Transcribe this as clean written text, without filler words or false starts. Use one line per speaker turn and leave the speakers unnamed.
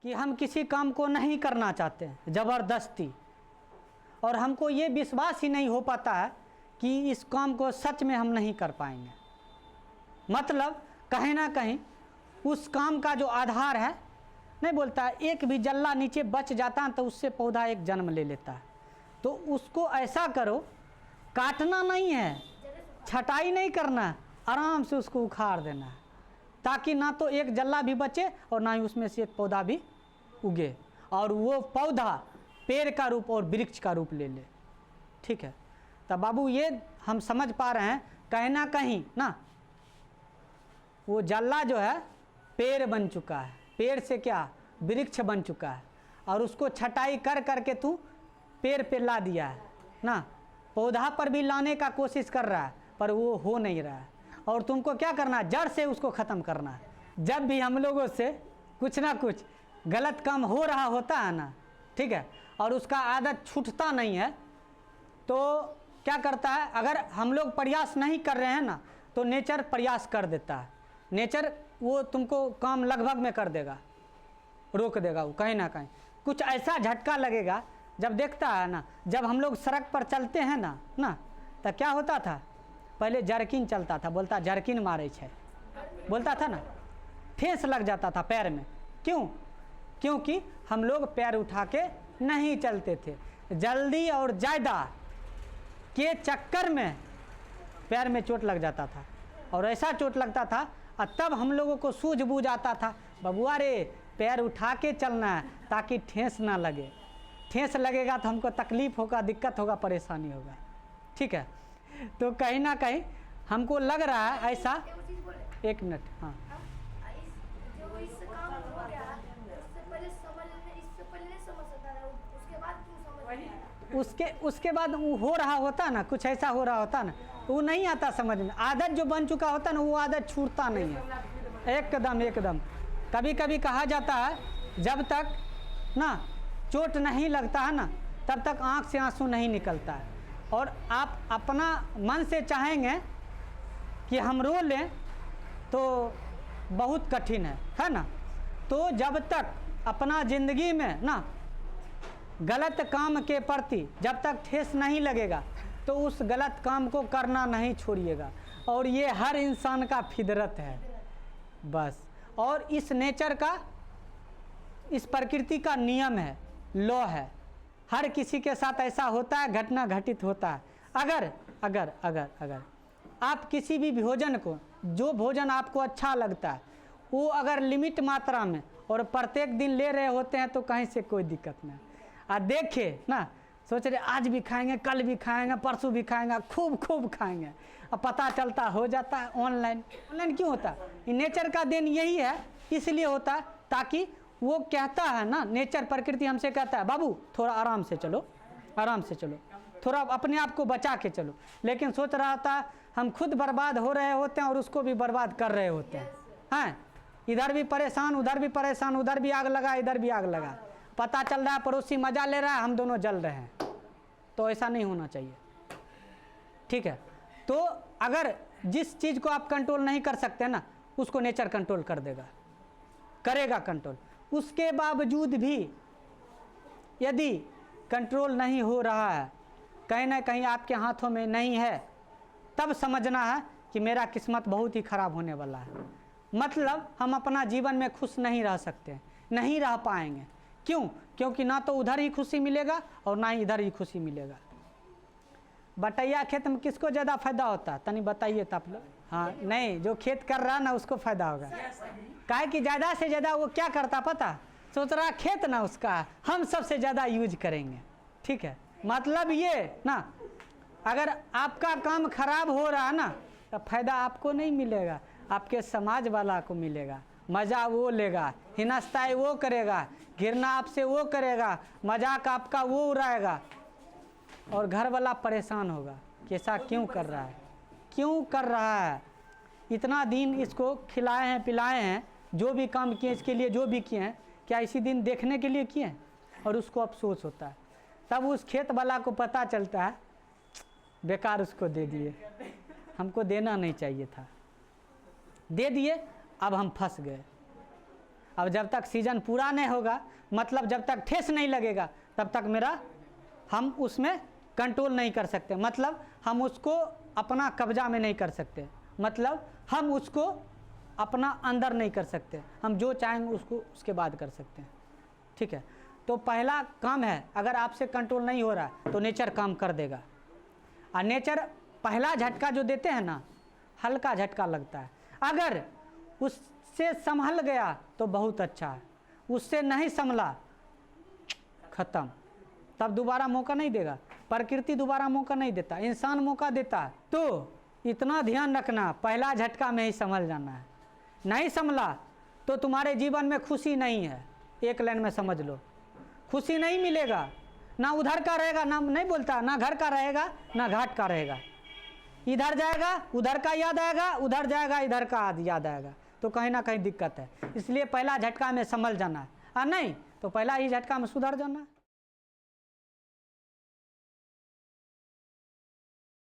कि हम किसी काम को नहीं करना चाहते हैं ज़बरदस्ती, और हमको ये विश्वास ही नहीं हो पाता है कि इस काम को सच में हम नहीं कर पाएंगे। मतलब कहीं ना कहीं उस काम का जो आधार है, नहीं बोलता है एक भी जल्ला नीचे बच जाता है तो उससे पौधा एक जन्म ले लेता है। तो उसको ऐसा करो, काटना नहीं है, छटाई नहीं करना है, आराम से उसको उखाड़ देना है, ताकि ना तो एक जल्ला भी बचे और ना ही उसमें से एक पौधा भी उगे, और वो पौधा पेड़ का रूप और वृक्ष का रूप ले ले। ठीक है, तब बाबू ये हम समझ पा रहे हैं कहीं ना कहीं ना, वो जल्ला जो है पेड़ बन चुका है, पेड़ से क्या वृक्ष बन चुका है, और उसको छटाई कर करके तू पेड़ पे ला दिया है ना, पौधा पर भी लाने का कोशिश कर रहा है पर वो हो नहीं रहा है। और तुमको क्या करना है, जड़ से उसको ख़त्म करना है। जब भी हम लोगों से कुछ ना कुछ गलत काम हो रहा होता है ना, ठीक है, और उसका आदत छूटता नहीं है, तो क्या करता है, अगर हम लोग प्रयास नहीं कर रहे हैं ना तो नेचर प्रयास कर देता है। नेचर वो तुमको काम लगभग में कर देगा, रोक देगा। वो कहीं ना कहीं कुछ ऐसा झटका लगेगा जब देखता है ना, जब हम लोग सड़क पर चलते हैं ना तो क्या होता था, पहले जर्किन चलता था, बोलता जर्किन मारे छे, बोलता था ना, ठेस लग जाता था पैर में। क्यों? क्योंकि हम लोग पैर उठा के नहीं चलते थे, जल्दी और ज़्यादा के चक्कर में पैर में चोट लग जाता था, और ऐसा चोट लगता था और तब हम लोगों को सूझबूझ आता था, बबुआ रे पैर उठा के चलना है ताकि ठेस ना लगे, ठेस लगेगा तो हमको तकलीफ़ होगा, दिक्कत होगा, परेशानी होगा। ठीक है, तो कहीं ना कहीं हमको लग रहा है ऐसा। एक मिनट, हाँ, उसके बाद वो हो रहा होता ना, कुछ ऐसा हो रहा होता ना, वो नहीं आता समझ में। आदत जो बन चुका होता ना, वो आदत छूटता नहीं है, एकदम। कभी कभी कहा जाता है जब तक ना चोट नहीं लगता है ना, तब तक आँख से आंसू नहीं निकलता है। और आप अपना मन से चाहेंगे कि हम रो लें तो बहुत कठिन है ना। तो जब तक अपना ज़िंदगी में ना गलत काम के प्रति जब तक ठेस नहीं लगेगा तो उस गलत काम को करना नहीं छोड़िएगा। और ये हर इंसान का फितरत है बस, और इस नेचर का, इस प्रकृति का नियम है, लॉ है। हर किसी के साथ ऐसा होता है, घटना घटित होता है। अगर अगर अगर अगर आप किसी भी भोजन को, जो भोजन आपको अच्छा लगता है, वो अगर लिमिट मात्रा में और प्रत्येक दिन ले रहे होते हैं तो कहीं से कोई दिक्कत नहीं। देखिए ना, सोच रहे आज भी खाएंगे, कल भी खाएंगे, परसों भी खाएंगे, खूब खाएंगे, अब पता चलता हो जाता है ऑनलाइन क्यों होता है? नेचर का देन यही है, इसलिए होता है ताकि वो कहता है ना, नेचर प्रकृति हमसे कहता है बाबू थोड़ा आराम से चलो, थोड़ा अपने आप को बचा के चलो। लेकिन सोच रहा था हम खुद बर्बाद हो रहे होते हैं और उसको भी बर्बाद कर रहे होते हैं। हाँ, इधर भी परेशान, उधर भी परेशान, उधर भी आग लगा, इधर भी आग लगा, पता चल रहा है पड़ोसी मजा ले रहा है, हम दोनों जल रहे हैं। तो ऐसा नहीं होना चाहिए। ठीक है, तो अगर जिस चीज़ को आप कंट्रोल नहीं कर सकते ना, उसको नेचर कंट्रोल कर देगा, करेगा कंट्रोल। उसके बावजूद भी यदि कंट्रोल नहीं हो रहा है, कहीं ना कहीं आपके हाथों में नहीं है, तब समझना है कि मेरा किस्मत बहुत ही ख़राब होने वाला है। मतलब हम अपना जीवन में खुश नहीं रह सकते, नहीं रह पाएंगे। क्यों? क्योंकि ना तो उधर ही खुशी मिलेगा और ना ही इधर ही खुशी मिलेगा। बटैया खेत में किसको ज़्यादा फायदा होता है, तनी बताइए तो आप लोग। हाँ, नहीं, जो खेत कर रहा ना उसको फ़ायदा होगा। काहे कि ज़्यादा से ज़्यादा वो क्या करता पता, सोच रहा खेत ना उसका हम सबसे ज़्यादा यूज करेंगे। ठीक है, मतलब ये ना, अगर आपका काम खराब हो रहा है ना तो फ़ायदा आपको नहीं मिलेगा, आपके समाज वाला को मिलेगा। मज़ा वो लेगा, हिनस्ताई वो करेगा, घृणा आपसे वो करेगा, मजाक आपका वो उड़ाएगा, और घर वाला परेशान होगा कि ऐसा क्यों कर रहा है, क्यों कर रहा है। इतना दिन इसको खिलाए हैं, पिलाए हैं, जो भी काम किए इसके लिए, जो भी किए हैं, क्या इसी दिन देखने के लिए किए हैं? और उसको अफसोस होता है। तब उस खेत वाला को पता चलता है बेकार उसको दे दिए, हमको देना नहीं चाहिए था, दे दिए, अब हम फंस गए। अब जब तक सीजन पूरा नहीं होगा, मतलब जब तक ठेस नहीं लगेगा, तब तक हम उसमें कंट्रोल नहीं कर सकते, मतलब हम उसको अपना कब्जा में नहीं कर सकते, मतलब हम उसको अपना अंदर नहीं कर सकते, हम जो चाहेंगे उसको उसके बाद कर सकते हैं। ठीक है, तो पहला काम है, अगर आपसे कंट्रोल नहीं हो रहा तो नेचर काम कर देगा। और नेचर पहला झटका जो देते हैं ना, हल्का झटका लगता है, अगर उससे संभल गया तो बहुत अच्छा है, उससे नहीं संभला खत्म, तब दोबारा मौका नहीं देगा। प्रकृति दोबारा मौका नहीं देता, इंसान मौका देता है। तो इतना ध्यान रखना, पहला झटका में ही संभल जाना है, नहीं संभला तो तुम्हारे जीवन में खुशी नहीं है। एक लाइन में समझ लो, खुशी नहीं मिलेगा, ना उधर का रहेगा, ना नहीं बोलता, ना घर का रहेगा, ना घाट का रहेगा। इधर जाएगा उधर का याद आएगा, उधर जाएगा इधर का याद आएगा, तो कहीं ना कहीं दिक्कत है। इसलिए पहला झटका में संभल जाना है, और नहीं तो पहला ही झटका में सुधर जाना है।